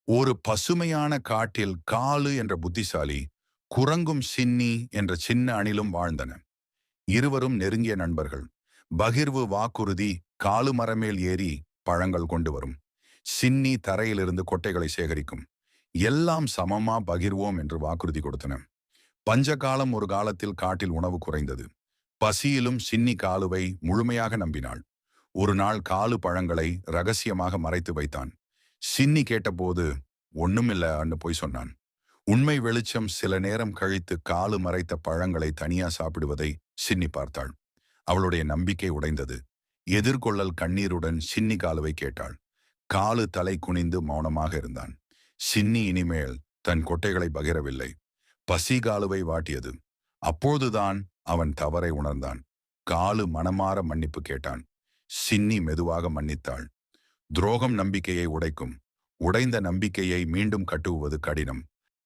ஒரு பசுமையான காட்டில் காலு என்ற புத்திசாலி, குரங்கும் சின்னி என்ற சின்ன அணிலும் வாழ்ந்தன. இருவரும் நெருங்கிய நண்பர்கள். பகிர்வு வாக்குறுதி: காலு மரமேல் ஏறி பழங்கள் கொண்டு வரும். சின்னி தரையிலிருந்து கொட்டைகளை சேகரிக்கும். எல்லாம் சமமா பகிர்வோம் என்று வாக்குறுதி கொடுத்தன. பஞ்சகாலம் ஒரு காலத்தில் காட்டில் உணவு குறைந்தது. பசியிலும் சின்னி காலுவை முழுமையாக நம்பினாள். ஒரு நாள் காலு பழங்களை ரகசியமாக மறைத்து வைத்தான். சின்னி கேட்டபோது ஒண்ணுமில்லன்னு பொய் சொன்னான். உண்மை வெளிச்சம் சில நேரம் கழித்து காலு மறைத்த பழங்களை தனியா சாப்பிடுவதை சின்னி பார்த்தாள். அவளுடைய நம்பிக்கை உடைந்தது. எதிர்கொள்ளல் கண்ணீருடன் சின்னி காலுவை கேட்டாள். காலு தலை குனிந்து மௌனமாக இருந்தான். சின்னி இனிமேல் தன் கொட்டைகளை பகிரவில்லை. பசி காலுவை வாட்டியது. அப்போதுதான் அவன் தவறை உணர்ந்தான். காலு மனமாற மன்னிப்பு கேட்டான். சின்னி மெதுவாக மன்னித்தாள். துரோகம் நம்பிக்கையை உடைக்கும். உடைந்த நம்பிக்கையை மீண்டும் கட்டுவது கடினம்.